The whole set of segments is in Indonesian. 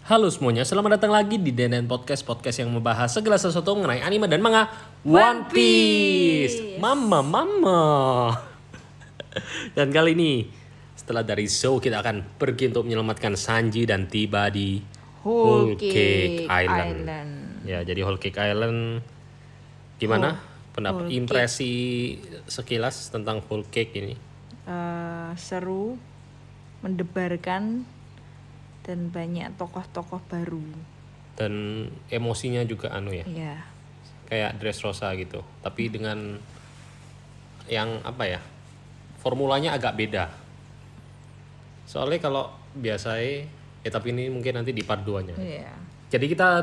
Halo semuanya, selamat datang lagi di Denen Podcast yang membahas segala sesuatu mengenai anime dan manga One Piece. Mama. Dan kali ini, setelah dari Zou, kita akan pergi untuk menyelamatkan Sanji dan tiba di Whole Cake Island. Ya, jadi Whole Cake Island, gimana pendapat impresi sekilas tentang Whole Cake ini? Seru, mendebarkan, dan banyak tokoh-tokoh baru. Dan emosinya juga Iya. kayak Dressrosa gitu, tapi dengan yang formulanya agak beda. Soalnya kalau biasanya tapi ini mungkin nanti di part 2-nya. Iya. Jadi kita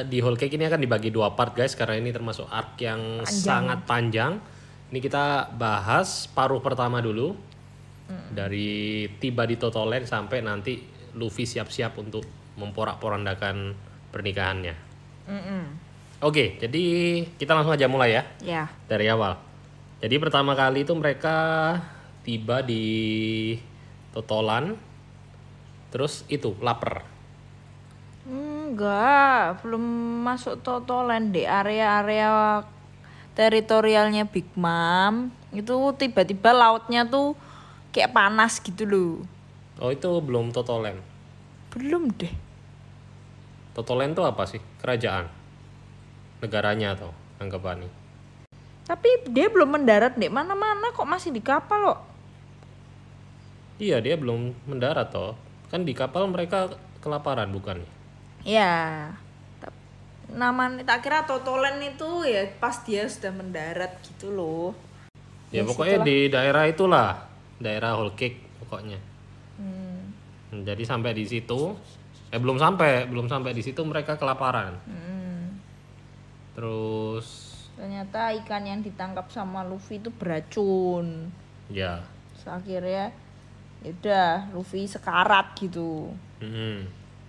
di Whole Cake ini akan dibagi 2 part guys, karena ini termasuk arc yang sangat panjang. Ini kita bahas paruh pertama dulu. Dari tiba di Totoland sampai nanti Luffy siap-siap untuk memporak-porandakan pernikahannya. Oke, jadi kita langsung aja mulai ya. Ya. Dari awal. Jadi pertama kali itu mereka tiba di Totolan. Terus itu lapar. Enggak, belum masuk Totoland di area-area teritorialnya Big Mom. Itu tiba-tiba lautnya tuh kayak panas gitu loh. Oh, itu belum Totoland. Belum deh. Totoland itu apa sih? Kerajaan? Negaranya atau anggapannya? Tapi dia belum mendarat di mana-mana, kok masih di kapal loh. Iya, dia belum mendarat toh. Kan di kapal mereka kelaparan bukan? Ya. Namanya tak kira Totoland itu ya pas dia sudah mendarat gitu loh. Ya pokoknya di daerah itulah, daerah Whole Cake pokoknya. Jadi sampai di situ, belum sampai di situ mereka kelaparan. Terus Ternyata ikan yang ditangkap sama Luffy itu beracun. ya. Terus akhirnya ya udah Luffy sekarat gitu.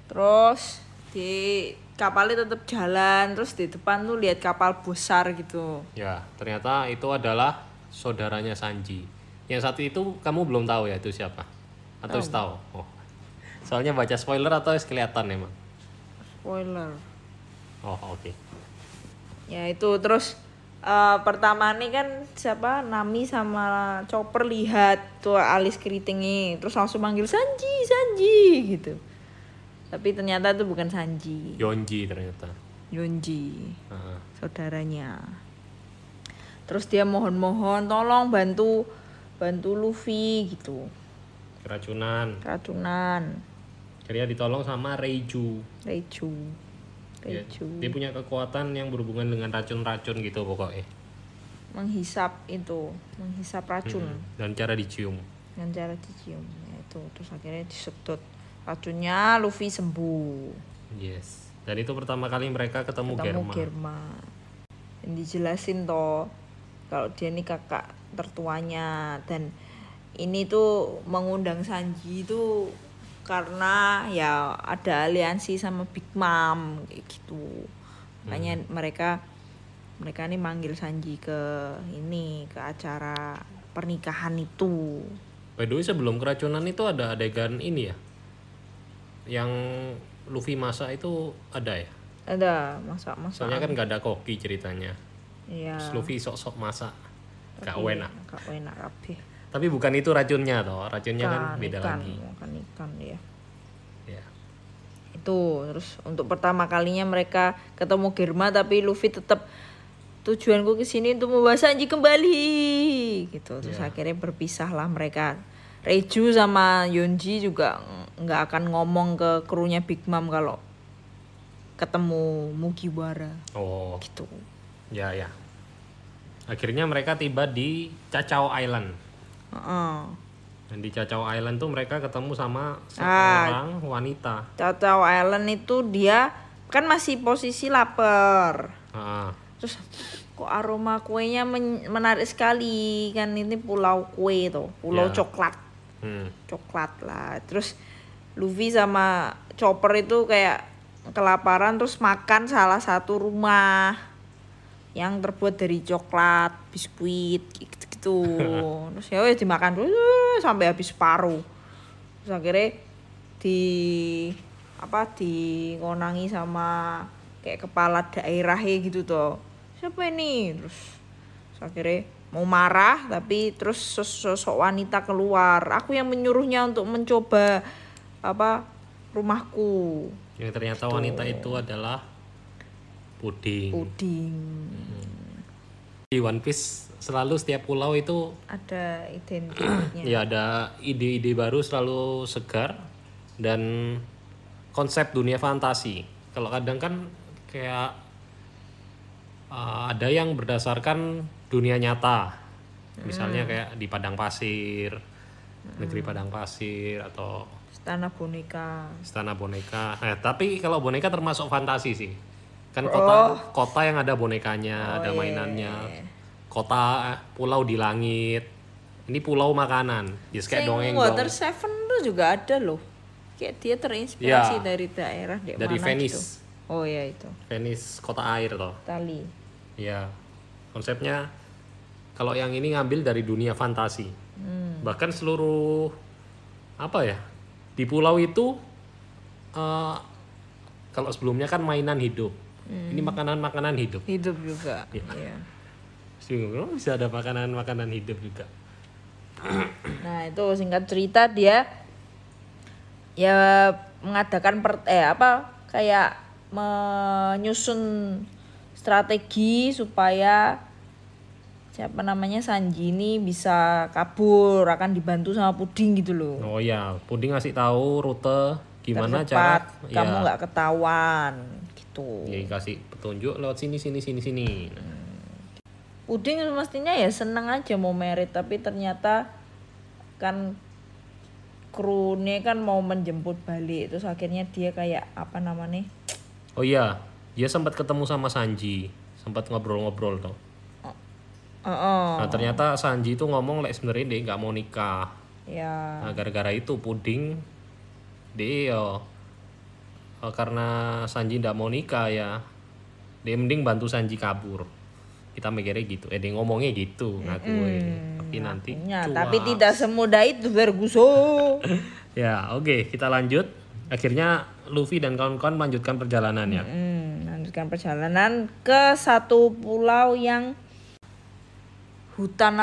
Terus di kapalnya tetap jalan, terus di depan tuh lihat kapal besar gitu. Ya, ternyata itu adalah saudaranya Sanji. Yang satu itu kamu belum tahu ya itu siapa? Atau tahu? Oh. Soalnya baca spoiler atau kelihatan emang? Spoiler. Oh, oke. Ya itu terus pertama nih kan siapa Nami sama Chopper lihat tuh alis keritingnya, terus langsung manggil Sanji gitu. Tapi ternyata itu bukan Sanji. Yonji ternyata. Yonji, saudaranya. Terus dia mohon-mohon tolong bantu Luffy gitu. Keracunan. Akhirnya ditolong sama Reiju. Ya, dia punya kekuatan yang berhubungan dengan racun-racun gitu pokoknya. Menghisap racun. Dan cara dicium. Ya, itu terus akhirnya disedot racunnya, Luffy sembuh. Yes. Dan itu pertama kali mereka ketemu Germa. Dan dijelasin toh kalau dia ini kakak tertuanya, dan ini tuh mengundang Sanji itu karena ya ada aliansi sama Big Mom kayak gitu. Makanya mereka ini manggil Sanji ke acara pernikahan itu. By the way, sebelum keracunan itu ada adegan ini ya, yang Luffy masak itu ada ya? Ada masak. Soalnya kan gak ada koki ceritanya. Iya. Terus Luffy sok-sok masak. Gak enak kabeh. Tapi bukan itu racunnya toh. Racunnya kan beda lagi. Bukan ikan ya. Ya. Itu terus untuk pertama kalinya mereka ketemu Germa, tapi Luffy tetap tujuanku ke sini untuk membawa Sanji kembali gitu. Terus akhirnya berpisahlah mereka. Reiju sama Yonji juga nggak akan ngomong ke krunya Big Mom kalau ketemu Mugiwara. Oh. Gitu. Ya. Akhirnya mereka tiba di Cacao Island. Dan di Cacao Island tuh mereka ketemu sama seorang wanita. Cacao Island itu dia kan masih posisi lapar. Terus kok aroma kuenya menarik sekali kan, ini pulau kue tuh, pulau coklat. Coklat lah. Terus Luffy sama Chopper itu kayak kelaparan, terus makan salah satu rumah yang terbuat dari coklat, biskuit gitu. Terus ya wes dimakan dulu sampai habis separuh. Terus akhirnya dikonangi sama kayak kepala daerahnya gitu toh. Siapa ini? Terus akhirnya mau marah tapi terus sosok wanita keluar. Aku yang menyuruhnya untuk mencoba rumahku. Yang ternyata gitu. Wanita itu adalah Puding. Di One Piece selalu setiap pulau itu ada identiknya. Ya ada ide-ide baru selalu segar dan konsep dunia fantasi. Kalau kadang kan kayak ada yang berdasarkan dunia nyata. Misalnya kayak di padang pasir, negeri padang pasir atau Istana boneka. Tapi kalau boneka termasuk fantasi sih. Kan kota yang ada bonekanya, ada mainannya. Kota pulau di langit. Ini pulau makanan. Yes, kayak dongeng. Water Seven tuh juga ada loh. Kayak dia terinspirasi dari daerah dari mana Venice. Gitu. Oh ya itu. Venice kota air toh. Itali. Ya. Konsepnya kalau yang ini ngambil dari dunia fantasi. Bahkan seluruh di pulau itu kalau sebelumnya kan mainan hidup. Ini makanan hidup. Hidup juga. Iya. Bisa ada makanan hidup juga. Nah itu singkat cerita dia ya mengadakan kayak menyusun strategi supaya Sanji ini bisa kabur, akan dibantu sama Puding gitu loh. Oh ya, Puding ngasih tahu rute gimana cara kamu nggak ketahuan gitu. Ya kasih petunjuk lewat sini. Puding mestinya ya seneng aja mau merit, tapi ternyata kan krunya kan mau menjemput balik, terus akhirnya dia kayak Oh iya, dia sempat ketemu sama Sanji, sempat ngobrol-ngobrol toh. Nah ternyata Sanji itu ngomong sebenarnya dia nggak mau nikah. Ya. Nah gara-gara itu Puding dia karena Sanji nggak mau nikah ya, dia mending bantu Sanji kabur. Kita mikirnya gitu, dia ngomongnya gitu ngaku. Tapi nanti tapi tidak semudah itu Verguso. Ya oke, kita lanjut. Akhirnya Luffy dan kawan-kawan melanjutkan perjalanannya. Melanjutkan perjalanan ke satu pulau yang hutan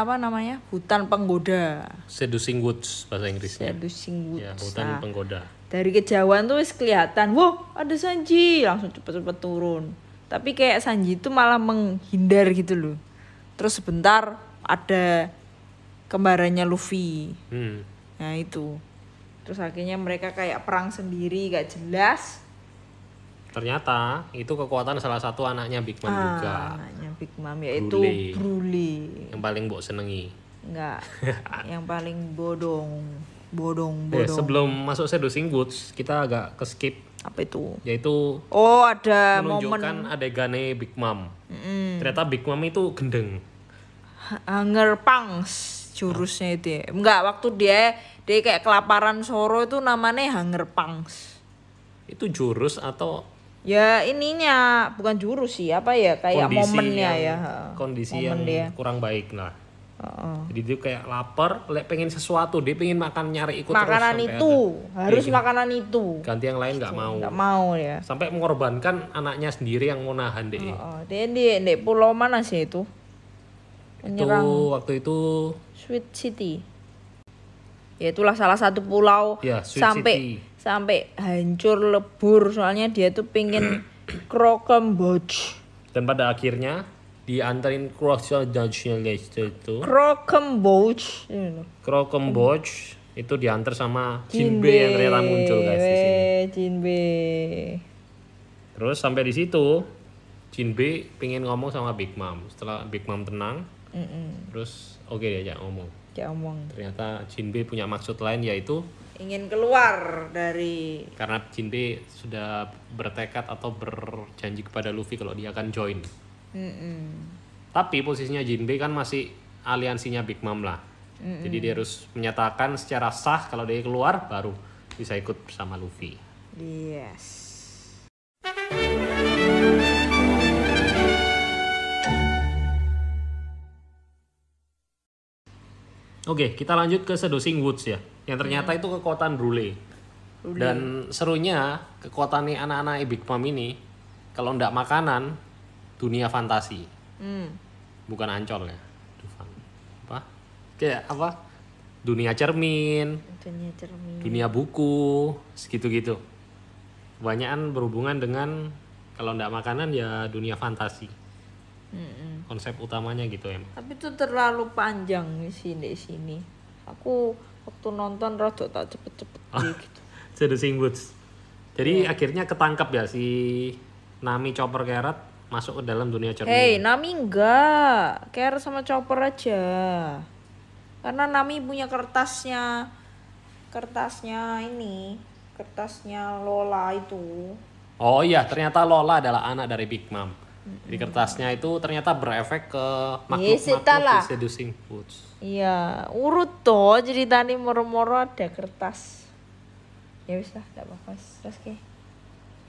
hutan penggoda. Seducing Woods bahasa Inggrisnya. Seducing Woods. Ya, hutan penggoda. Dari kejauhan tuh kelihatan, wah ada Sanji, langsung cepet-cepet turun. Tapi kayak Sanji itu malah menghindar gitu loh. Terus sebentar ada kembarannya Luffy. Nah itu. Terus akhirnya mereka kayak perang sendiri gak jelas. Ternyata itu kekuatan salah satu anaknya Big Mom juga. Anaknya Big Mom yaitu Broly. Yang paling mbok senengi. Enggak. Yang paling bodong. Sebelum masuk Seducing Woods kita agak ke skip. Apa itu? Yaitu ada menunjukkan adegannya Big Mom. Ternyata Big Mom itu gendeng. Hunger Pangs jurusnya itu ya. Enggak, waktu dia kayak kelaparan Zoro itu namanya Hunger Pangs. Itu jurus atau ya ininya bukan jurus sih, kayak momennya ya. Kondisi momen yang kurang baik lah. Jadi dia kayak lapar, pengen sesuatu, dia pengen nyari ikut makanan terus itu harus makanan itu. Ganti yang lain nggak mau ya. Sampai mengorbankan anaknya sendiri yang mau nahan deh. Dia di pulau mana sih itu? Menyerang. Waktu itu Sweet City. Ya itulah salah satu pulau sampai hancur lebur soalnya dia tuh pengen Crocomboch. Dan pada akhirnya diantarin Crocomboch itu diantar sama Jinbe yang ternyata muncul guys di sini. Jinbe. Terus sampai di situ Jinbe pengen ngomong sama Big Mom. Setelah Big Mom tenang, terus diajak ngomong. Ternyata Jinbe punya maksud lain, yaitu ingin keluar dari, karena Jinbe sudah bertekad atau berjanji kepada Luffy kalau dia akan join. Tapi posisinya Jinbe kan masih aliansinya Big Mom lah. Jadi dia harus menyatakan secara sah kalau dia keluar baru bisa ikut bersama Luffy. Yes. Oke, kita lanjut ke Seducing Woods ya. Yang ternyata itu kekuatan Broly. Dan serunya kekuatan nih anak-anak Big Mom ini kalau ndak makanan dunia fantasi. Bukan Ancol ya. Apa? Kayak apa? Dunia cermin. Dunia buku, segitu-gitu. Kebanyakan berhubungan dengan kalau ndak makanan ya dunia fantasi. Konsep utamanya gitu ya. Tapi itu terlalu panjang di sini. Aku waktu nonton rada tak cepet-cepet gitu. Seducing Woods. Jadi akhirnya ketangkap ya si Nami Chopper Carrot masuk ke dalam dunia cermin. Hey, Nami enggak. Carrot sama Chopper aja. Karena Nami punya kertasnya Lola itu. Oh iya, ternyata Lola adalah anak dari Big Mom. Di kertasnya itu ternyata berefek ke makhluk-makhluk di Seducing Woods. Iya, urut toh ceritanya moro-moro ada kertas. Ya wis lah, enggak apa-apa. Terus ke.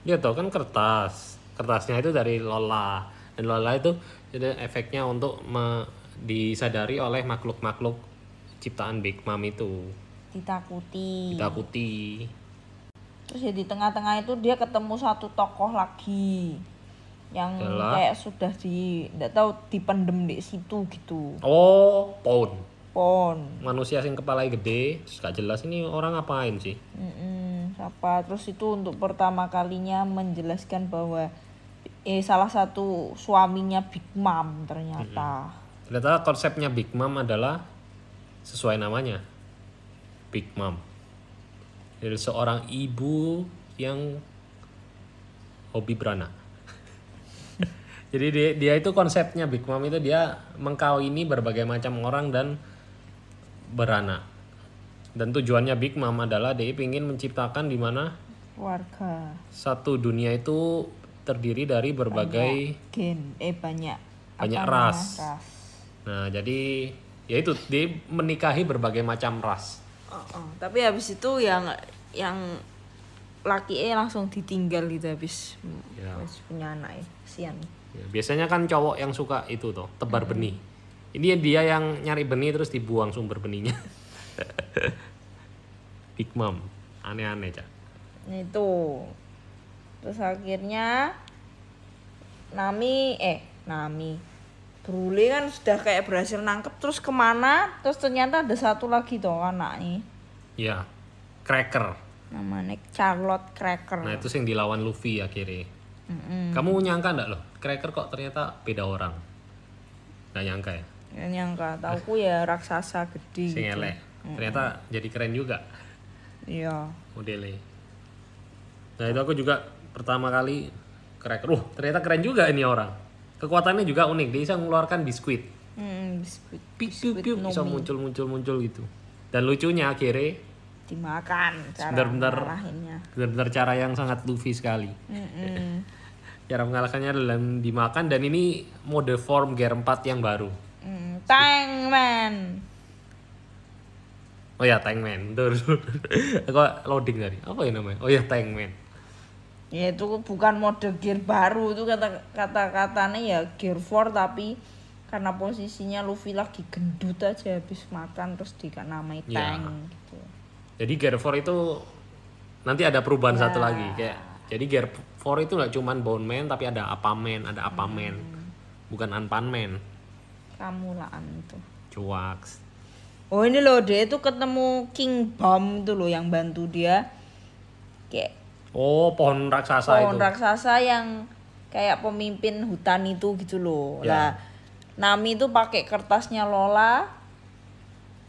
Iya toh kan kertas. Kertasnya itu dari Lola. Dan Lola itu jadi efeknya untuk disadari oleh makhluk-makhluk ciptaan Big Mom itu. Ditakuti. Terus ya di tengah-tengah itu dia ketemu satu tokoh lagi yang kayak sudah enggak tahu dipendem di situ gitu. Oh, Pound. Manusia sing kepalanya gede, terus gak jelas ini orang ngapain sih. Siapa? Terus itu untuk pertama kalinya menjelaskan bahwa salah satu suaminya Big Mom ternyata. Ternyata konsepnya Big Mom adalah sesuai namanya, Big Mom. Jadi seorang ibu yang hobi beranak. Jadi dia itu konsepnya Big Mom itu dia mengkawini berbagai macam orang dan beranak. Dan tujuannya Big Mom adalah dia ingin menciptakan di mana keluarga. Satu dunia itu terdiri dari berbagai banyak ras. Nah, jadi ya itu dia menikahi berbagai macam ras. Tapi habis itu yang laki langsung ditinggal gitu habis punya anak kasihan. Ya, biasanya kan cowok yang suka itu toh, tebar benih. Ini dia yang nyari benih terus dibuang sumber benihnya. Big Mom, aneh-aneh, Cak. Itu. Terus akhirnya Nami Brule kan sudah kayak berhasil nangkep terus kemana? Terus ternyata ada satu lagi toh anaknya. Iya, Cracker. Namanya Charlotte Cracker. Nah itu yang dilawan Luffy akhirnya. Kamu nyangka enggak loh? Cracker kok ternyata beda orang? Nggak nyangka ya? Nggak nyangka, tauku ya raksasa gede sing gitu. elek. Ternyata jadi keren juga. Iya. Modelnya. Nah itu aku juga pertama kali Cracker. Ternyata keren juga ini orang. Kekuatannya juga unik. Dia bisa mengeluarkan biskuit. Biskuit bisa muncul gitu. Dan lucunya akhirnya dimakan. Benar-benar cara yang sangat Luffy sekali. Cara mengalahkannya dalam dimakan dan ini mode form Gear 4 yang baru. Tankman. Oh ya Tankman. Aku loading tadi. Apa ya namanya? Oh ya Tankman. Ya itu bukan mode gear baru, itu kata-katanya ya Gear 4 tapi karena posisinya Luffy lagi gendut aja habis makan terus dinamai tank gitu. Jadi Gear 4 itu nanti ada perubahan satu lagi kayak. Jadi Gear 4 itu nggak cuman Bone Man tapi ada Apaman, bukan Unpan-Man. Kamu lah itu. Cuaks. Oh ini loh dia itu ketemu King Bomb itu loh yang bantu dia kayak. Oh pohon raksasa itu. Pohon raksasa yang kayak pemimpin hutan itu gitu loh. Lah Nami itu pakai kertasnya Lola.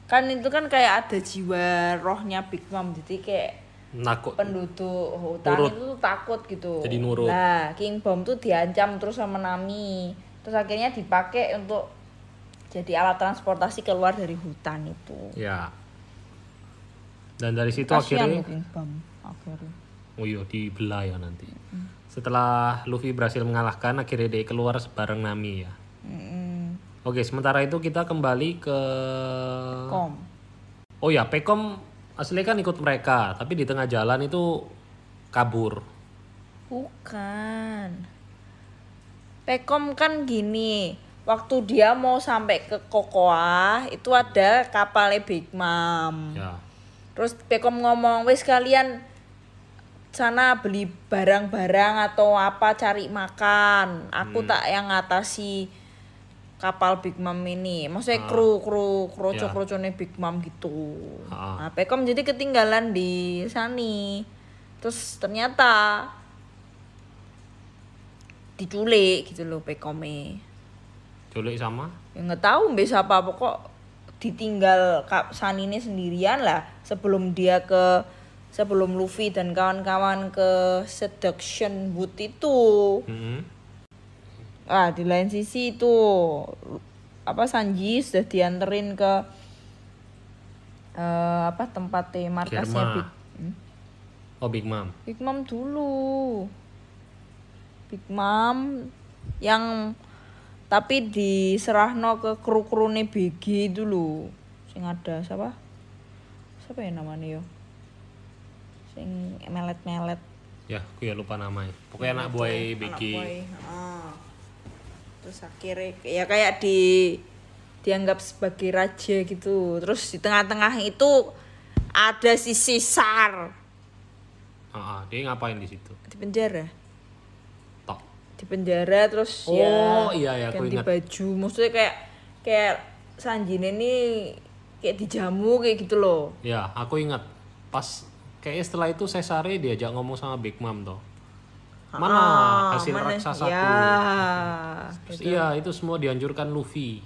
Kan itu kan kayak ada jiwa rohnya Big Mom jadi kayak nakut. Penduduk hutan itu tuh takut gitu. Jadi nurut. Nah, King Bomb tuh diancam terus sama Nami. Terus akhirnya dipakai untuk jadi alat transportasi keluar dari hutan itu. Ya. Dan dari situ akhirnya King Bomb akhirnya. Oh iya dibelah ya nanti. Setelah Luffy berhasil mengalahkan akhirnya dia keluar bareng Nami ya. Oke, sementara itu kita kembali ke Kom. Oh ya, Pekom aslinya kan ikut mereka, tapi di tengah jalan itu kabur. Bukan. Pekom kan gini, waktu dia mau sampai ke Kokoa, itu ada kapalnya Big Mom. Ya. Terus Pekom ngomong, wes kalian sana beli barang-barang atau apa cari makan. Aku tak yang ngatasi kapal Big Mom ini. Maksudnya kru kroco-krocone Big Mom gitu. Nah, Pekom jadi ketinggalan di sani. Terus ternyata diculik gitu loh Pekome. Culik sama? Ya nggak tahu mbak siapa, pokok ditinggal Sanine sendirian lah sebelum Luffy dan kawan-kawan ke Seduction Wood itu. Di lain sisi itu Sanji sudah dianterin ke tempatnya markasnya Big Mom. Big Mom dulu. Big Mom yang tapi diserahno ke kru-krune BG dulu. Sing ada siapa ya namanya yo? Sing melet-melet. Ya, aku ya lupa namanya. Pokoknya anak buah BG. Terus akhirnya ya kayak dianggap sebagai raja gitu. Terus di tengah-tengah itu ada si Caesar. Dia ngapain di situ? Di penjara. Di penjara terus iya, aku ganti ingat. baju. Maksudnya kayak Sanji ini kayak dijamu kayak gitu loh. Ya, aku ingat. Pas kayaknya setelah itu Cesare diajak ngomong sama Big Mom toh. Mana hasil raksasaku? Terus itu semua dianjurkan Luffy.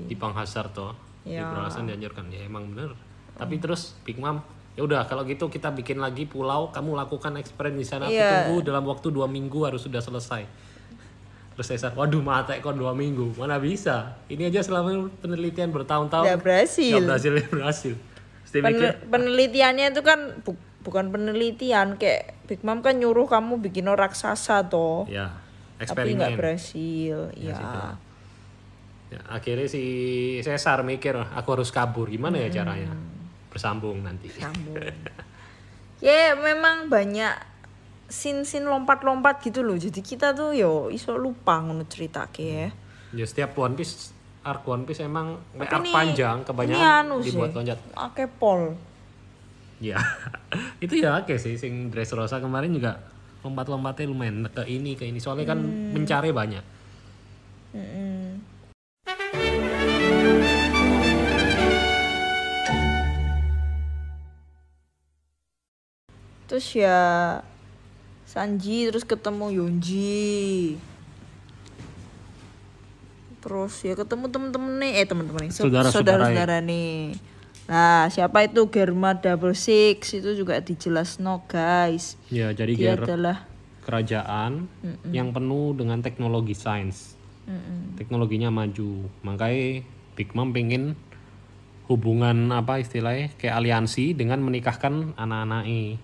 Di Panghasar toh. Di peralasan dianjurkan. Ya emang bener. Tapi terus Big Mom, ya udah kalau gitu kita bikin lagi pulau, kamu lakukan eksperimen di sana, aku tunggu dalam waktu 2 minggu harus sudah selesai. Terus Caesar, waduh mata kok 2 minggu, mana bisa? Ini aja selama penelitian bertahun-tahun nggak berhasil. Penelitiannya itu kan bukan penelitian, kayak Big Mom kan nyuruh kamu bikin raksasa toh. Ya, eksperimen. Tapi nggak berhasil. Ya, akhirnya si Caesar mikir, aku harus kabur, gimana ya caranya? Bersambung nanti. Memang banyak scene lompat-lompat gitu loh. Jadi kita tuh iso lupa ngono ceritake ya. Ya setiap arc One Piece emang arc panjang kebanyakan dibuat loncat. Akeh pol. Ya. Itu ya akeh sih sing Dressrosa kemarin juga lompat-lompatnya lumayan ke ini soalnya kan mencari banyak. Terus ya Sanji terus ketemu Yonji. Terus ya ketemu temen-temennya saudara-saudara nih. Nah, siapa itu Germa Double Six itu juga dijelas guys. Ya, jadi dia adalah kerajaan yang penuh dengan teknologi sains. Teknologinya maju. Makanya Big Mom pengen hubungan istilahnya kayak aliansi dengan menikahkan anak-anaknya.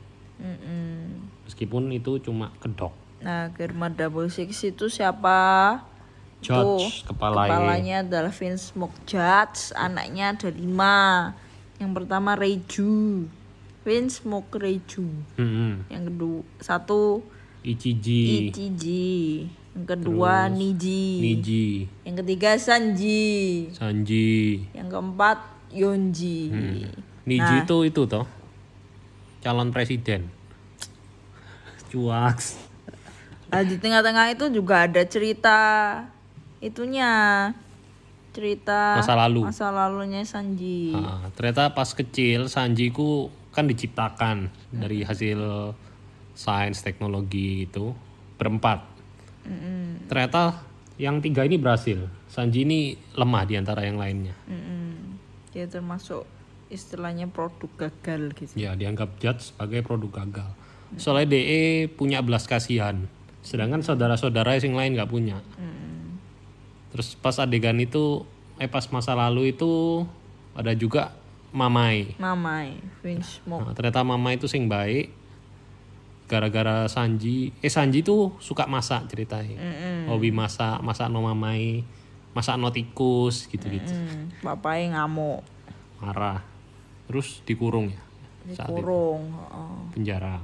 Meskipun itu cuma kedok. Nah, Germa Double Six itu siapa? Judge, kepalanya adalah Vince Smoke Judge, anaknya ada 5. Yang pertama Reiju, Vince Smoke Reiju. Yang kedua Ichiji. Yang kedua Niji. Yang ketiga Sanji. Yang keempat Yonji. Niji itu toh calon presiden. Cuaks. Nah, di tengah-tengah itu juga ada cerita masa lalunya Sanji. Ternyata pas kecil Sanji ku kan diciptakan dari hasil sains teknologi gitu berempat. Ternyata yang 3 ini berhasil. Sanji ini lemah di antara yang lainnya. Dia termasuk istilahnya produk gagal gitu. Ya, dianggap Judge sebagai produk gagal. Soalnya DE punya belas kasihan, sedangkan saudara-saudara yang lain nggak punya. Terus pas adegan itu, pas masa lalu itu ada juga Mamai, Vince Smoke. Nah, ternyata Mamai itu sing baik. Gara-gara Sanji tuh suka masak ceritanya. Hobi masak no Mamai, masak no tikus gitu-gitu. Bapaknya ngamuk. Marah. Terus dikurung ya. Penjara.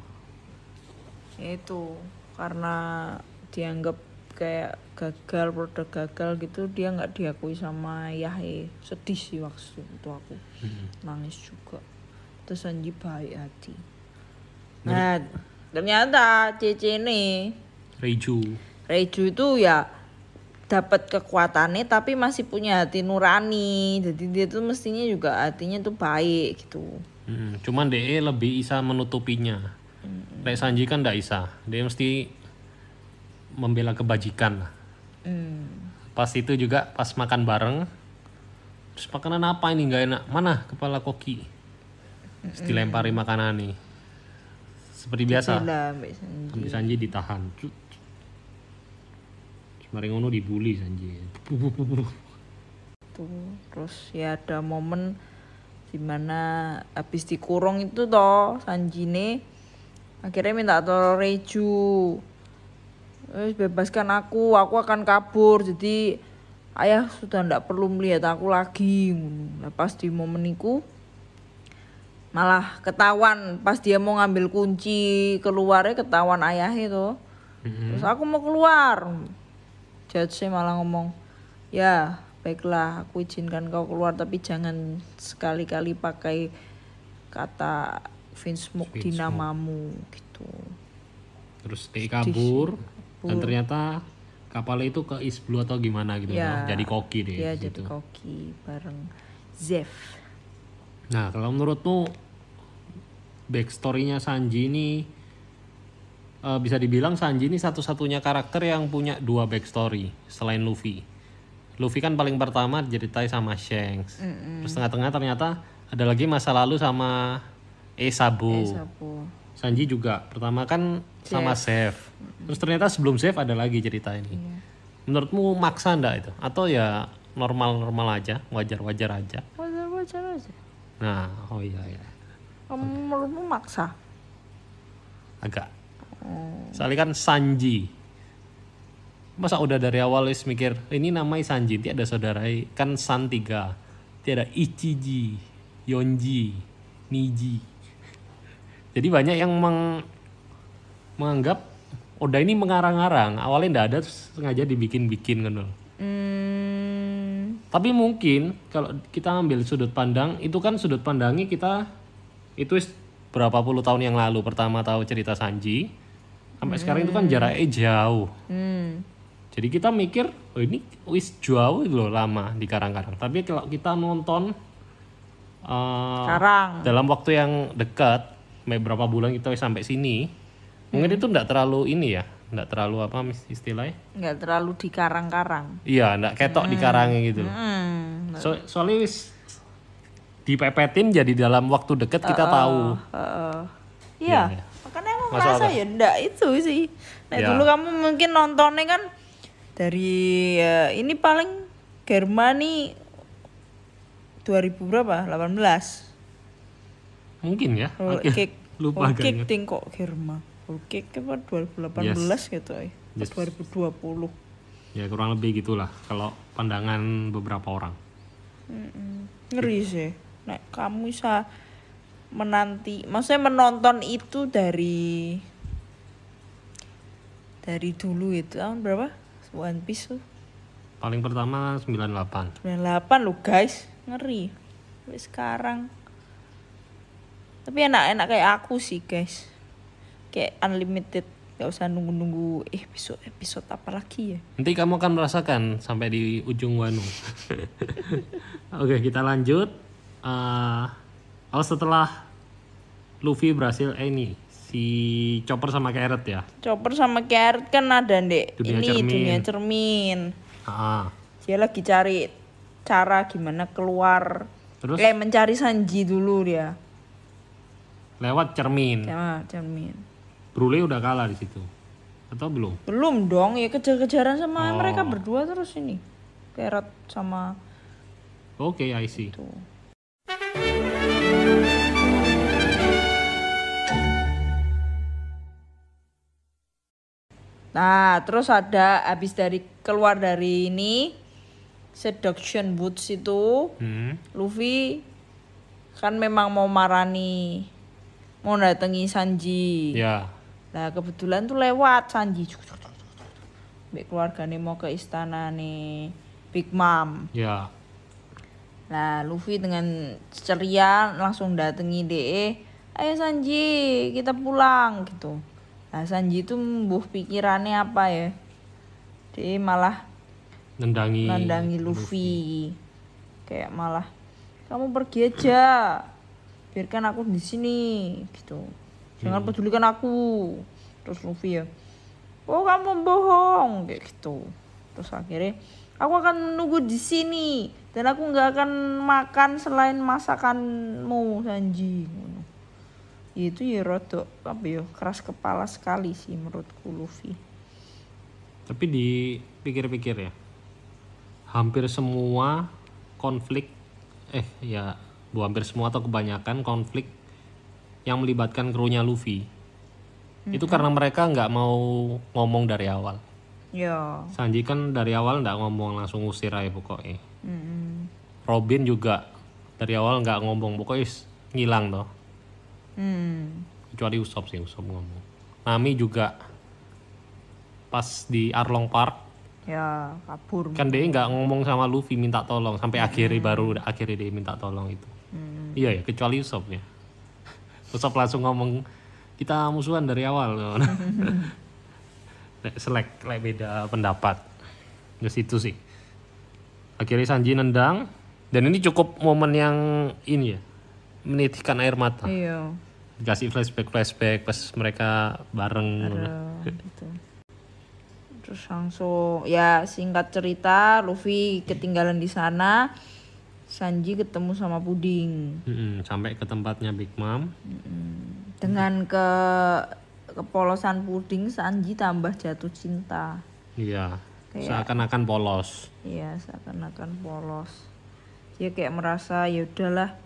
Itu karena dianggap kayak produk gagal gitu, dia nggak diakui sama Yahya. Sedih sih waktu itu aku. Nangis juga. Terus Sanji baik hati. Nah, ternyata Cecene Reiju itu ya dapat kekuatannya tapi masih punya hati nurani. Jadi dia tuh mestinya juga hatinya tuh baik gitu. Cuman DE lebih bisa menutupinya. Kayak Sanji kan ndak bisa. Dia mesti membela kebajikan lah. Pas itu juga pas makan bareng. Terus makanan apa ini nggak enak? Mana kepala koki? Terus dilempari makanan nih. Seperti biasa. Sampai Sanji ditahan. Mari ngono dibully Sanji. Terus ya ada momen dimana habis dikurung itu toh Sanji nih akhirnya minta tolong Reiju. Bebaskan aku akan kabur. Jadi ayah sudah ndak perlu melihat aku lagi. Nah, pas di momen itu malah ketahuan pas dia mau ngambil kunci keluarnya ketahuan ayah itu. Terus aku mau keluar. Judge malah ngomong, ya baiklah aku izinkan kau keluar tapi jangan sekali-kali pakai kata Vinsmoke di namamu gitu. Terus dia kabur dan ternyata kapalnya itu ke East Blue atau gimana gitu ya, jadi koki deh. Iya gitu. Jadi koki bareng Zeff. Nah kalau menurutmu backstory-nya Sanji ini bisa dibilang Sanji ini satu-satunya karakter yang punya 2 backstory selain Luffy. Luffy kan paling pertama diceritain sama Shanks. Terus tengah-tengah ternyata ada lagi masa lalu sama Sabo. Sanji juga pertama kan sama Zeff. Terus ternyata sebelum Zeff ada lagi cerita ini. Menurutmu maksa ndak itu? Atau ya normal-normal aja, wajar-wajar aja? Wajar-wajar aja. Nah, oh iya. Menurutmu maksa? Agak. Soalnya kan Sanji. Masa udah dari awal wis mikir ini namanya Sanji, dia ada saudaranya kan San 3. Dia ada Ichiji, Yonji, Niji. Jadi banyak yang menganggap Oda ini mengarang-arang. Awalnya ndak ada terus sengaja dibikin-bikin kan loh. Tapi mungkin kalau kita ambil sudut pandang itu kan sudut pandangnya kita itu berapa puluh tahun yang lalu pertama tahu cerita Sanji. Sampai sekarang itu kan jaraknya jauh. Jadi kita mikir, oh ini wis jauh loh lama di Karang-Karang. Tapi kalau kita nonton dalam waktu yang dekat, beberapa bulan kita sampai sini, mungkin itu enggak terlalu ini ya, enggak terlalu apa istilahnya? Enggak terlalu di Karang-Karang. Iya, enggak ketok di karangnya gitu. Soalnya wis dipepetin jadi dalam waktu dekat kita tahu. Iya. Makanya aku merasa ya enggak itu sih. Nah dulu kamu mungkin nontonnya kan dari ini paling Germany 2000 berapa? 18. Mungkin ya. Lupa kan. Ting kok Germa. Cake apa 2018 gitu ya. 2020. Ya kurang lebih gitulah kalau pandangan beberapa orang. Ngeri sih. Nek kamu bisa maksudnya menonton itu dari dulu itu tahun berapa? One Piece tuh. Paling pertama 98. 98 loh guys, ngeri. Sampai sekarang. Tapi enak kayak aku sih guys. Kayak unlimited, gak usah nunggu episode apa lagi ya. Nanti kamu akan merasakan sampai di ujung Wano. Oke, kita lanjut. Setelah Luffy berhasil si Chopper sama Carrot ya. Chopper sama Carrot kan ada dunia cermin. Dia lagi cari cara gimana keluar. Terus mencari Sanji dulu dia. Lewat cermin. Cermin. Brule udah kalah di situ. Atau belum? Belum dong, ya kejar-kejaran sama mereka berdua terus ini. Carrot sama Oke, I see. Itu. Nah, terus ada habis keluar dari ini seduction boots itu, Luffy kan memang mau datangi Sanji. Ya. Nah, kebetulan tuh lewat Sanji. Mbak keluarganya mau ke istana nih Big Mom. Ya. Nah, Luffy dengan ceria langsung datangi DE. Ayo Sanji, kita pulang gitu. Nah Sanji itu mbuh pikirannya apa ya? Dia malah nandangi Luffy. Kayak malah kamu pergi aja. Biarkan aku di sini gitu. Jangan pedulikan aku. Terus Luffy ya, oh kamu bohong kayak gitu. Terus akhirnya aku akan menunggu di sini dan aku nggak akan makan selain masakanmu Sanji. Itu ya rodok apa ya, keras kepala sekali sih menurutku Luffy. Tapi dipikir-pikir ya, hampir semua konflik hampir semua atau kebanyakan konflik yang melibatkan krunya Luffy itu karena mereka nggak mau ngomong dari awal. Ya. Sanji kan dari awal nggak ngomong, langsung usir aja pokoknya. Robin juga dari awal nggak ngomong, pokoknya ngilang toh. Kecuali Usopp ngomong. Nami juga pas di Arlong Park ya kabur. Kan dia nggak ngomong sama Luffy minta tolong sampai akhirnya dia minta tolong itu. Iya ya, kecuali Usopp ya. Usopp langsung ngomong kita musuhan dari awal. Selek beda pendapat. Ke situ sih. Akhirnya Sanji nendang dan ini cukup momen yang ini ya, menitikkan air mata. Iya. Dikasih flashback pas mereka bareng. Gitu. Terus langsung ya singkat cerita Luffy ketinggalan di sana. Sanji ketemu sama Puding. Sampai ke tempatnya Big Mom. Dengan kepolosan Puding, Sanji tambah jatuh cinta. Iya. Seakan-akan polos. Iya, seakan-akan polos. Dia kayak merasa ya udahlah,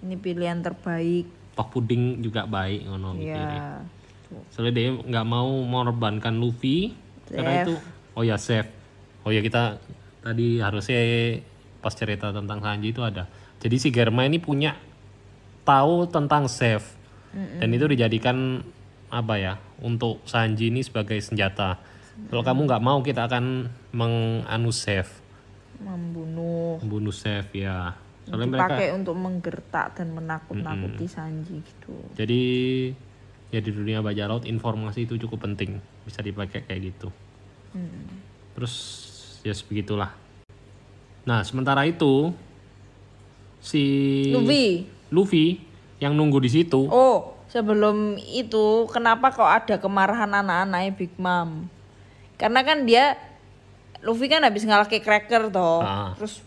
ini pilihan terbaik. Toh Puding juga baik ngono gitu. Iya. Soalnya dia nggak mau mengorbankan Luffy. Karena itu Save. Kita tadi harusnya pas cerita tentang Sanji itu ada. Jadi si Germa ini punya tahu tentang Save. Dan itu dijadikan apa ya, untuk Sanji ini sebagai senjata. Kalau kamu nggak mau, kita akan Save. Membunuh Save ya. Soalnya dipakai untuk menggertak dan menakut-nakuti Sanji gitu. Jadi ya di dunia bajak laut informasi itu cukup penting, bisa dipakai kayak gitu. Terus ya sebegitulah. Nah sementara itu si Luffy yang nunggu di situ. Oh sebelum itu kenapa kok ada kemarahan anak-anaknya Big Mom? Karena kan Luffy kan habis ngalahin Cracker toh. Terus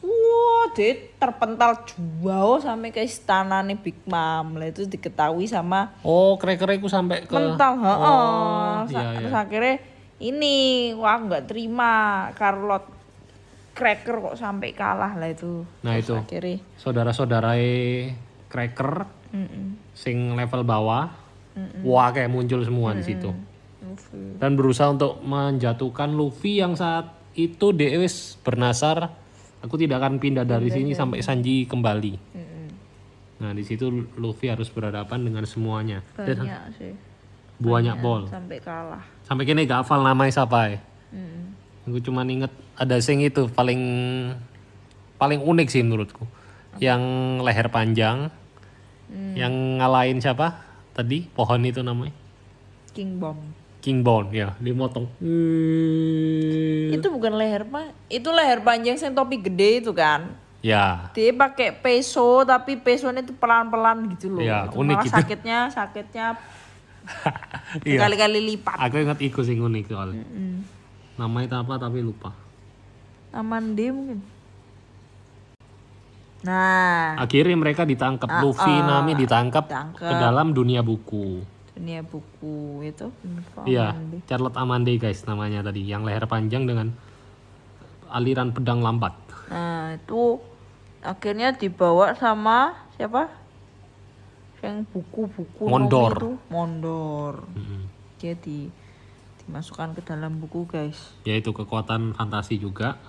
dia terpental jauh sampai ke istana nih Big Mom. Lah itu diketahui sama Cracker itu sampai ke mental. Terus akhirnya ini aku nggak terima Carlot Cracker kok sampai kalah lah itu. Nah terus itu akhirnya saudara-saudara Cracker sing level bawah wah kayak muncul semua di situ. Dan berusaha untuk menjatuhkan Luffy yang saat itu Deus bernasar, aku tidak akan pindah dari sini sampai Sanji kembali. Nah di situ Luffy harus berhadapan dengan semuanya. Banyak sih. Banyak bol. Sampai kalah. Sampai kini gak hafal namanya siapa ya. Aku cuma inget ada sing itu paling unik sih menurutku. Yang leher panjang, yang ngalahin siapa tadi pohon itu namanya? King Bone ya, dimotong. Itu bukan leher itu leher panjang yang topi gede itu kan. Ya. Dia pakai peso tapi pesonya itu pelan-pelan gitu loh. Ya, itu unik malah gitu. sakitnya berkali-kali lipat. Aku ingat iku sing unik soalnya. Namanya apa tapi lupa. Amande mungkin. Nah. Akhirnya mereka ditangkap. Luffy, Nami ditangkap ke dalam dunia buku. Dunia buku itu. Iya, Charlotte Amande guys namanya tadi, yang leher panjang dengan aliran pedang lambat. Nah itu akhirnya dibawa sama siapa? Yang buku-buku Mondor. Dia dimasukkan ke dalam buku guys. Ya itu kekuatan fantasi juga.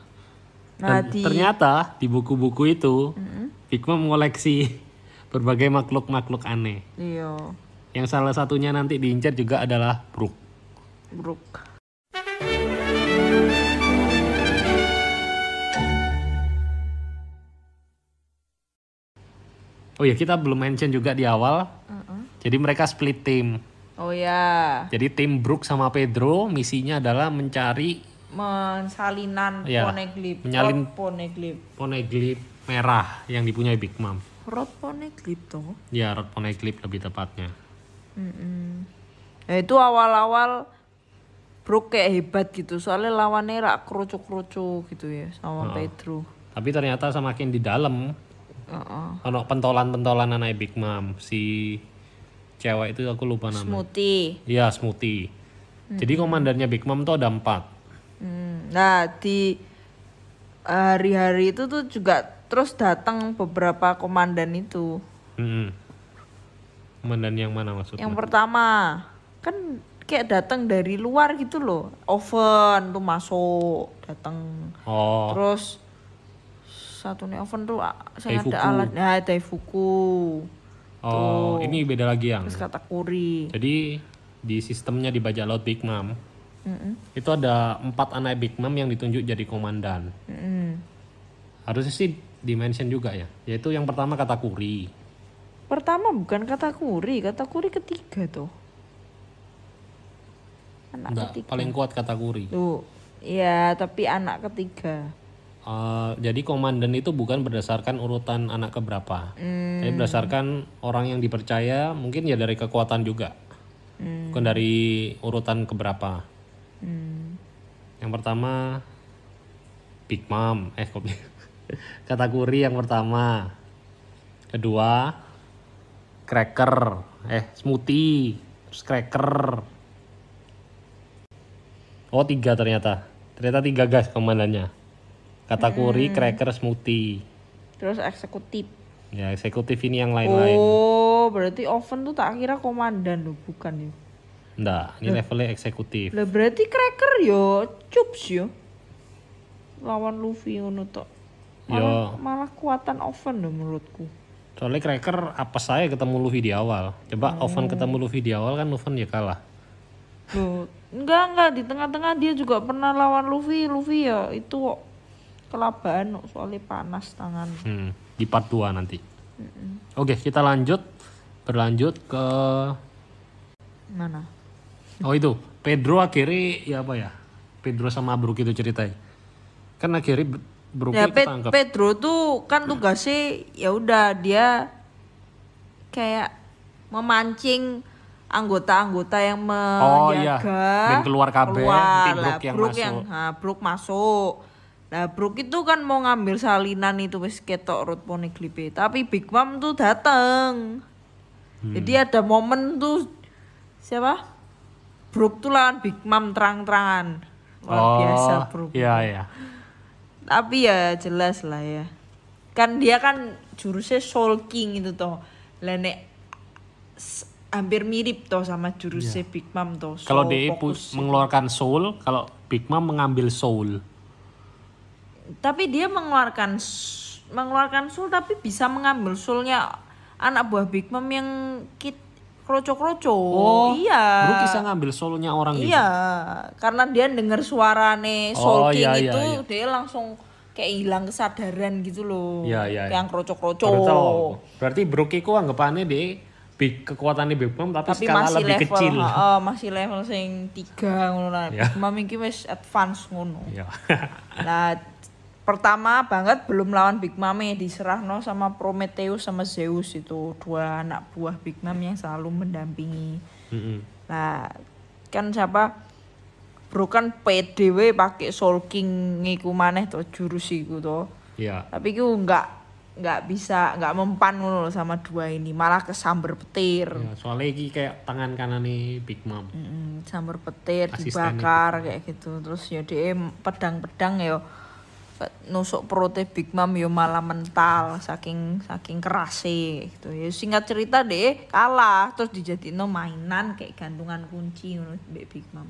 Dan ternyata di buku-buku itu Big Mom mengoleksi berbagai makhluk-makhluk aneh. Iya. Yang salah satunya nanti diincar juga adalah Brook. Oh ya, kita belum mention juga di awal. Jadi mereka split team. Oh ya. Jadi tim Brook sama Pedro misinya adalah mencari salinan Poneglyph. Menyalin Poneglyph. Poneglyph merah yang dipunyai Big Mom. Rod Poneglyph toh? Ya, Rod Poneglyph lebih tepatnya. Ya itu awal-awal Brook kayak hebat gitu. Soalnya lawannya rak kroco-kroco gitu ya sama Pedro. Tapi ternyata semakin di dalam ono pentolan-pentolan anak Big Mom. Si cewek itu aku lupa namanya. Smoothie. Iya, Smoothie. Jadi komandannya Big Mom tuh ada 4. Nah di hari-hari itu tuh juga terus datang beberapa komandan itu. Komandan yang mana maksudnya? Yang pertama kan kayak datang dari luar gitu loh. Oven tuh masuk datang. Oh. Terus satunya oven tuh saya Daifuku. ada alatnya Daifuku. Oh, ini beda lagi yang. Terus Katakuri. Jadi di sistemnya di bajak laut Big Mom itu ada 4 anak Big Mom yang ditunjuk jadi komandan. Harusnya sih dimention juga ya. Yaitu yang pertama Katakuri. Pertama bukan Katakuri ketiga tuh. Anak Enggak, ketiga. paling kuat Katakuri. Tuh, iya tapi anak ketiga. Jadi komandan itu bukan berdasarkan urutan anak keberapa, tapi berdasarkan orang yang dipercaya, mungkin ya dari kekuatan juga, bukan dari urutan keberapa. Yang pertama Big Mom, Katakuri yang pertama, kedua Cracker, Smoothie, terus Cracker. Oh 3 ternyata 3 guys komandannya. Katakuri, Cracker, Smoothie. Terus eksekutif. Ya eksekutif ini yang lain-lain. Oh berarti Oven tuh tak kira komandan loh, bukan ya? Enggak, ini levelnya eksekutif. Lah berarti Cracker yo Chups yo. Lawan Luffy ngono tok. Malah kuatan Oven loh menurutku. Soalnya Cracker apa saya ketemu Luffy di awal. Coba Oven ketemu Luffy di awal kan Oven ya kalah. Loh, enggak di tengah-tengah dia juga pernah lawan Luffy ya itu kelabaan soalnya panas tangan. Di part 2 nanti. Oke, kita berlanjut ke mana? Oh itu, Pedro akhirnya ya apa ya? Pedro sama Brook itu ceritanya. Kan akhirnya Brook Ya ketangkep. Pedro tuh kan tugasnya ya udah dia kayak memancing anggota-anggota yang menjaga dan keluar kabeh nanti Brook masuk. Nah Brook itu kan mau ngambil salinan itu wis ketok Rod Poneglyph, tapi Big Mom tuh dateng. Jadi ada momen tuh siapa? Brook tuh lawan Big Mom terang-terangan. Luar biasa Brook. Iya. Tapi ya jelas lah ya. Kan dia kan jurusnya Soul King itu toh. Lah nek hampir mirip toh sama jurusnya Big Mom toh. Kalau dia mengeluarkan soul, kalau Big Mom mengambil soul. Tapi dia mengeluarkan soul tapi bisa mengambil soulnya anak buah Big Mom yang kroco-kroco. Oh, iya. Brook bisa ngambil soulnya orang gitu. Iya, karena dia dengar suarane Soul King iya. dia langsung kayak hilang kesadaran gitu loh. Iya. Yang kroco-kroco. Berarti Brook itu anggapannya deh kekuatannya Big Mom tapi skala masih lebih level, kecil. Masih level sing 3 ngono lah. Big Mom iki wis advance ngono. Iya. Nah, pertama banget belum lawan Big Mom diserahno sama Prometheus sama Zeus itu 2 anak buah Big Mom yang selalu mendampingi. Nah, kan siapa? Brook kan PDW pakai Soul King ngiku maneh to jurus iku to. Iya. Tapi iku enggak mempan ngono sama 2 ini, malah kesamber petir. Ya, soalnya iki kayak tangan kanane Big Mom. Samber petir Asistennya dibakar kayak gitu. Terus ya dia pedang-pedang ya nusuk perutnya Big Mom yo malah mental saking kerasnya gitu ya. Singkat cerita deh kalah terus dijadiin mainan kayak gantungan kunci ngono Big Mom.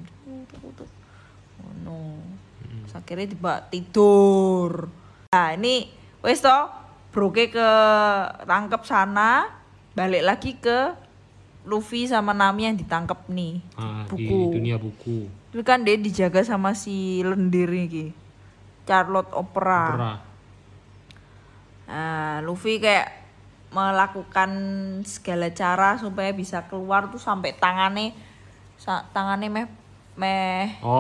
Oh no. Akhirnya tiba tidur. Nah ini wes toh Broke ke tangkep sana, balik lagi ke Luffy sama Nami yang ditangkep nih. Di dunia buku. Itu kan dia dijaga sama si lendir iki. Charlotte Opera. Luffy kayak melakukan segala cara supaya bisa keluar tuh sampai tangannya tangannya meh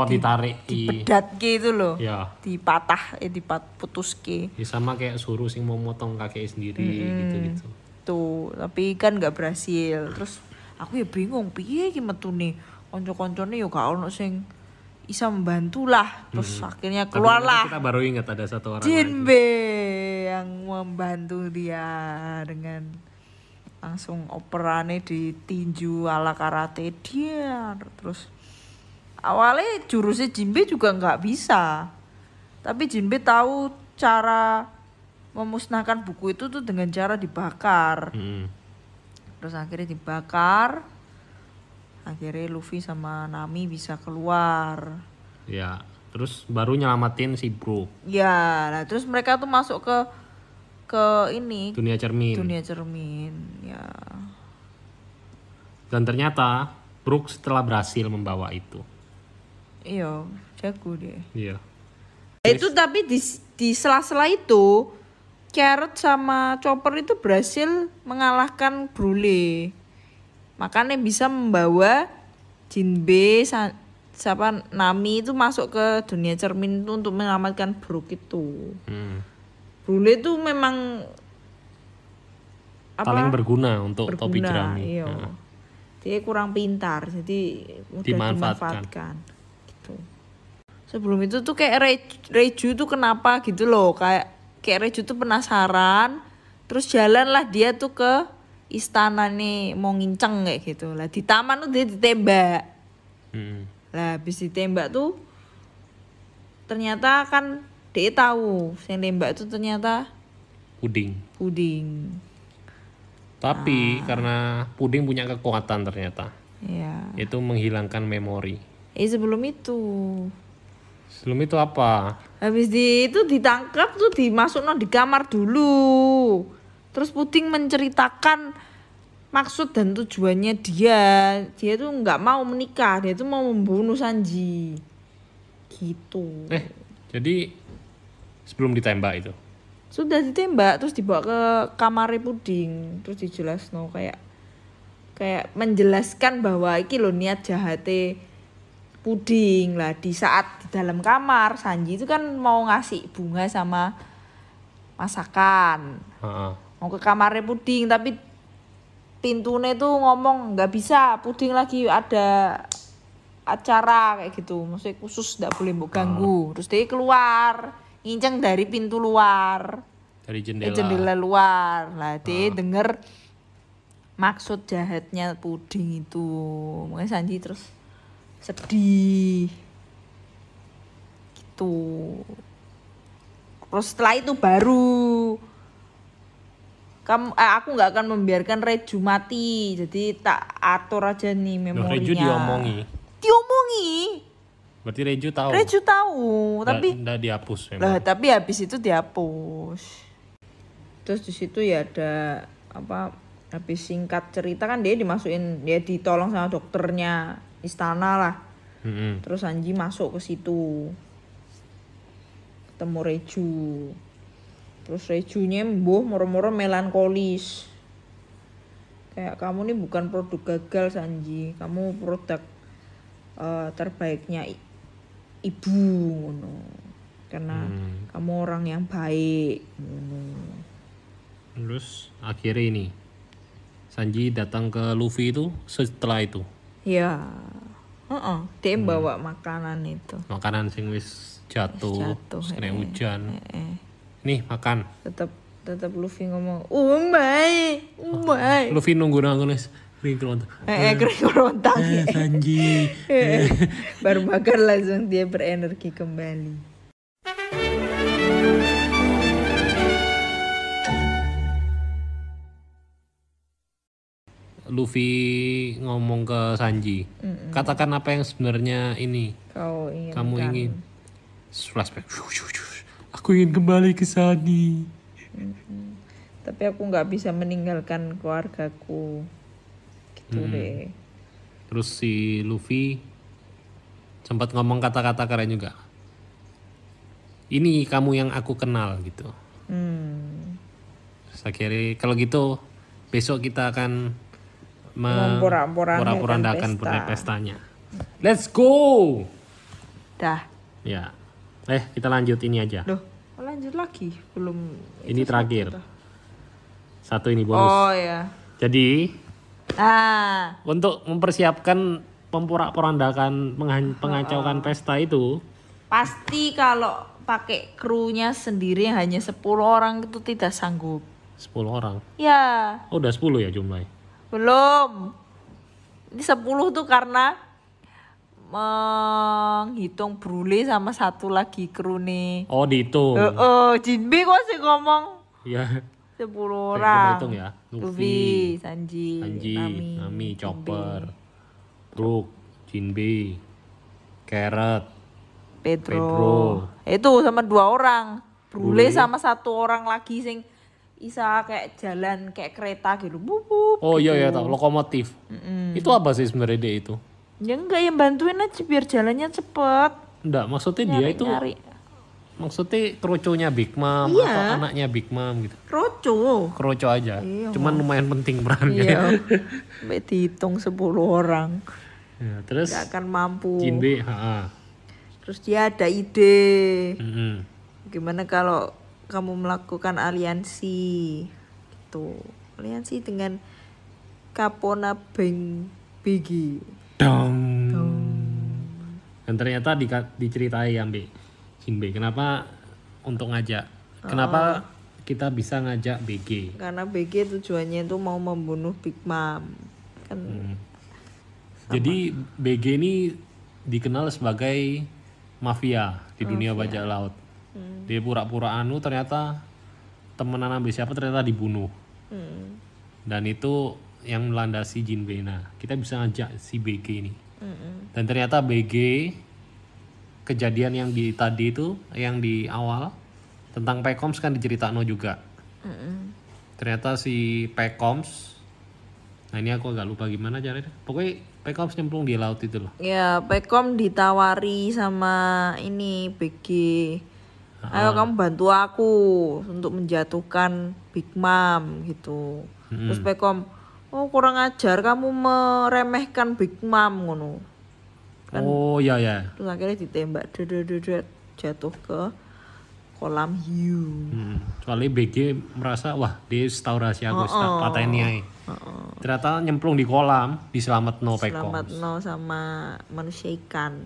ditarik dipedat gitu loh. Ya. Diputus ke. Ya sama kayak suruh sing mau motong kakek sendiri gitu-gitu. Tuh, tapi kan nggak berhasil. Terus aku ya bingung piye iki metune. Kanca-kancane yo gak ono sing bisa membantu lah. Terus akhirnya keluarlah. Kita baru ingat ada satu orang Jinbe lagi yang membantu dia dengan langsung operannya ditinju ala karate dia. Terus awalnya jurusnya Jinbe juga nggak bisa, tapi Jinbe tahu cara memusnahkan buku itu tuh dengan cara dibakar. Terus akhirnya dibakar, akhirnya Luffy sama Nami bisa keluar. Ya, terus baru nyelamatin si Brook. Ya, nah terus mereka tuh masuk ke ini dunia cermin ya. Dan ternyata Brook setelah berhasil membawa itu. Iya, jago deh. Iya. Itu tapi di sela-sela itu Carrot sama Chopper itu berhasil mengalahkan Brule. Makanya bisa membawa Jinbe siapa Nami itu masuk ke dunia cermin itu untuk menyelamatkan Brook itu. Brule itu memang paling berguna untuk topi jerami. Iya. Dia kurang pintar, jadi mudah dimanfaatkan. Gitu. Sebelum itu tuh kayak Reju tuh kenapa gitu loh, kayak Reju tuh penasaran, terus jalanlah dia tuh ke istana nih mau nginceng kayak gitu. Lah di taman tuh dia ditembak. Lah habis ditembak tuh ternyata kan dia tahu yang tembak itu ternyata Puding. Tapi karena Puding punya kekuatan ternyata. Iya. Itu menghilangkan memori. Sebelum itu apa? Habis itu ditangkap tuh dimasukkan di kamar dulu. Terus Puding menceritakan maksud dan tujuannya dia. Dia tuh nggak mau menikah, dia tuh mau membunuh Sanji. Gitu. Jadi sebelum ditembak itu? Sudah ditembak, terus dibawa ke kamar Puding, terus dijelasno kayak menjelaskan bahwa iki lho niat jahate Puding. Lah di saat di dalam kamar Sanji itu kan mau ngasih bunga sama masakan. Mau ke kamar Puding tapi pintunya tuh ngomong nggak bisa, Puding lagi ada acara kayak gitu, maksudnya khusus nggak boleh mbok ganggu. Terus dia keluar nginceng dari pintu luar, dari jendela luar. Lah dia denger maksud jahatnya Puding itu, makanya Sanji terus sedih gitu. Terus setelah itu baru aku nggak akan membiarkan Reju mati, jadi tak atur aja nih memorinya. Reju diomongi. Berarti Reju tahu. Tapi nggak dihapus memang. Lah, tapi habis itu dihapus. Terus di situ ya ada habis singkat cerita kan dia ditolong sama dokternya istana lah. Terus Sanji masuk ke situ. Ketemu Reju. Terus Rejunya moro-moro melankolis. Kayak kamu nih bukan produk gagal Sanji, kamu produk terbaiknya ibu ngono. Karena kamu orang yang baik ngono. Terus akhirnya ini Sanji datang ke Luffy itu setelah itu. Ya. Dia bawa makanan itu. Makanan sing wis jatuh kena hujan. Nih makan. Tetap Luffy ngomong, umai. Luffy nunggu wis kering kerontak. Sanji. Baru makan langsung dia berenergi kembali. Luffy ngomong ke Sanji, katakan apa yang sebenarnya ini kamu ingin. Flashback. Aku ingin kembali ke Sunny. Tapi aku nggak bisa meninggalkan keluargaku. Gitu deh. Terus si Luffy sempat ngomong kata-kata keren juga. Ini kamu yang aku kenal gitu. Terus akhirnya kalau gitu besok kita akan Porak-porandakan pestanya. Let's go. Dah. Ya. Kita lanjut ini aja. Loh, lanjut lagi. Belum. Ini terakhir. Satu ini bonus. Oh ya. Jadi untuk mempersiapkan pemporak-porandakan pengacaukan pesta itu, pasti kalau pakai krunya sendiri hanya 10 orang itu tidak sanggup. 10 orang? Ya. Oh, udah 10 ya jumlahnya? Belum. Ini 10 tuh karena menghitung Brule sama satu lagi kru nih. Oh, dihitung. Jinbe kok sih ngomong. Iya. 10 orang. Hitung ya. Luffy, Sanji, Nami, Chopper, Brook, Jinbe, Carrot, Pedro. Itu sama 2 orang. Brule sama 1 orang lagi sing isa kayak jalan kayak kereta gitu. Oh gitu. iya tahu, lokomotif. Itu apa sih sebenarnya dia itu? Ya enggak, yang bantuin aja biar jalannya cepet. Enggak, maksudnya dia itu maksudnya kroconya Big Mom atau anaknya Big Mom gitu. Kroco aja. Iya, cuman lumayan penting perannya. Iya. Sampai dihitung 10 orang. Ya, terus gak akan mampu. Jinbe, Terus dia ada ide. Gimana kalau kamu melakukan aliansi gitu. Aliansi dengan Kapona BG. Dong. Dan ternyata diceritai Ambe Jinbe kenapa untuk ngajak. Kenapa kita bisa ngajak BG? Karena BG tujuannya itu mau membunuh Big Mom. Kan. Jadi BG ini dikenal sebagai mafia di dunia bajak laut. Dia pura-pura ternyata temenan ambil siapa ternyata dibunuh. Dan itu yang melandasi Jinbe. Nah, kita bisa ngajak si BG ini. Dan ternyata BG kejadian yang tadi itu yang di awal tentang Pekoms kan diceritakno juga. Ternyata si Pekoms, nah ini aku agak lupa gimana caranya. Pokoknya Pekoms nyemplung di laut itu loh. Ya, Pekom ditawari sama ini BG. Ayo kamu bantu aku untuk menjatuhkan Big Mom gitu. Terus Pekom, oh kurang ajar kamu meremehkan Big Mom ngono. Kan, oh iya. Terus akhirnya ditembak jatuh ke kolam hiu. Soalnya BG merasa wah dia tahu rahasia aku, patahin niai. Ternyata nyemplung di kolam, diselametno Pekoms. Diselametno sama manusia ikan.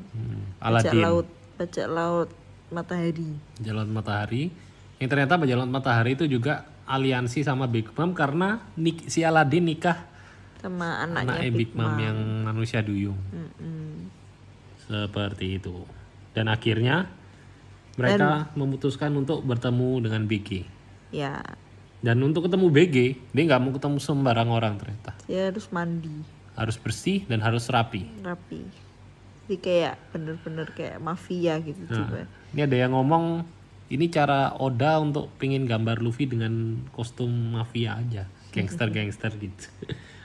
Aladin. Bajak laut matahari. Bajak matahari. Yang ternyata bajak laut matahari itu juga aliansi sama Big Mom karena si Aladin nikah sama anaknya Big Mom yang manusia duyung. Seperti itu. Dan akhirnya mereka memutuskan untuk bertemu dengan BG. Ya. Dan untuk ketemu BG, dia nggak mau ketemu sembarang orang ternyata. Dia harus mandi. Harus bersih dan harus rapi. Jadi kayak bener-bener kayak mafia gitu juga. Ini ada yang ngomong ini cara Oda untuk pingin gambar Luffy dengan kostum mafia aja, gangster gitu.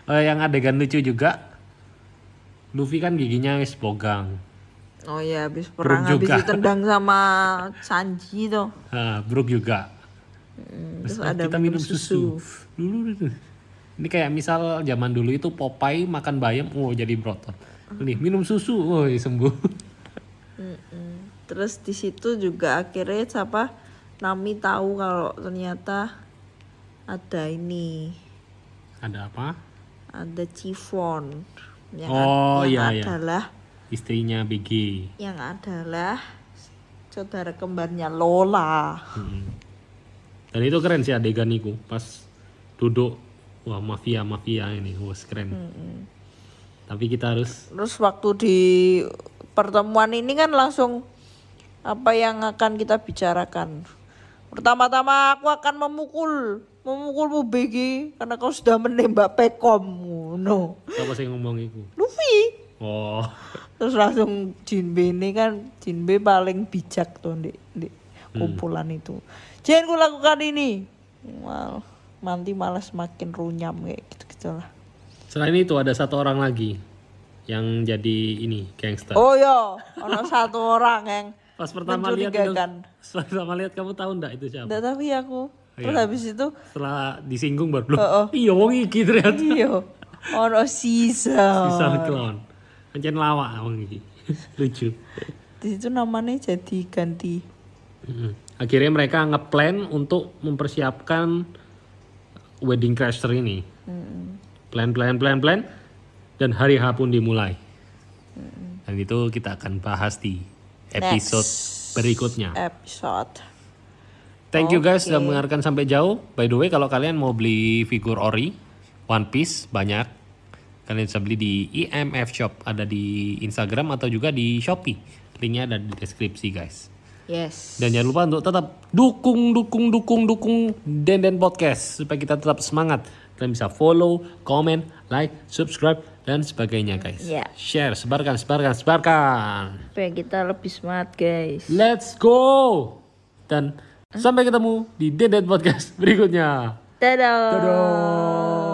Yang adegan lucu juga, Luffy kan giginya wis bogang. Oh ya, habis perang habis ditendang sama Sanji tuh. Brook juga. Terus ada kita minum susu. Dulu. Ini kayak misal zaman dulu itu Popeye makan bayam, jadi brotot. Nih minum susu, sembuh. Terus di situ juga akhirnya Nami tahu kalau ternyata ada ini. Ada apa? Ada Chiffon yang adalah istrinya BG. Yang adalah saudara kembarnya Lola. Dan itu keren sih adegan itu pas duduk, wah mafia ini, keren. Tapi kita harus. Terus waktu di pertemuan ini kan langsung apa yang akan kita bicarakan. Pertama-tama aku akan memukulmu BG karena kau sudah menembak Pekom. No. Siapa sih ngomong itu? Luffy. Oh. Terus langsung Jinbe ini kan Jinbe paling bijak tuh di kumpulan itu. Jangan ku lakukan ini. Nanti malah semakin runyam kayak gitu-gitulah. Selain itu ada satu orang lagi yang jadi ini gangster. Oh iya, ada satu orang yang pas pertama lihat kamu tahu enggak itu siapa? Enggak tahu ya aku. Terus habis itu setelah disinggung baru iya wong iki ternyata. Iya. Ono Caesar Clown. Pancen lawak wong iki. Lucu. Di situ namanya jadi ganti. Akhirnya mereka ngeplan untuk mempersiapkan wedding crasher ini. Plan dan hari H pun dimulai. Dan itu kita akan bahas di episode berikutnya. Thank you guys sudah mendengarkan sampai jauh. By the way, kalau kalian mau beli figur ori One Piece banyak, kalian bisa beli di IMF Shop, ada di Instagram atau juga di Shopee. Linknya ada di deskripsi guys. Yes. Dan jangan lupa untuk tetap dukung Denden Podcast supaya kita tetap semangat. Kalian bisa follow, comment, like, subscribe dan sebagainya guys. Share, sebarkan. Supaya kita lebih semangat guys. Let's go. Dan sampai ketemu di Denden Podcast berikutnya. Dadah.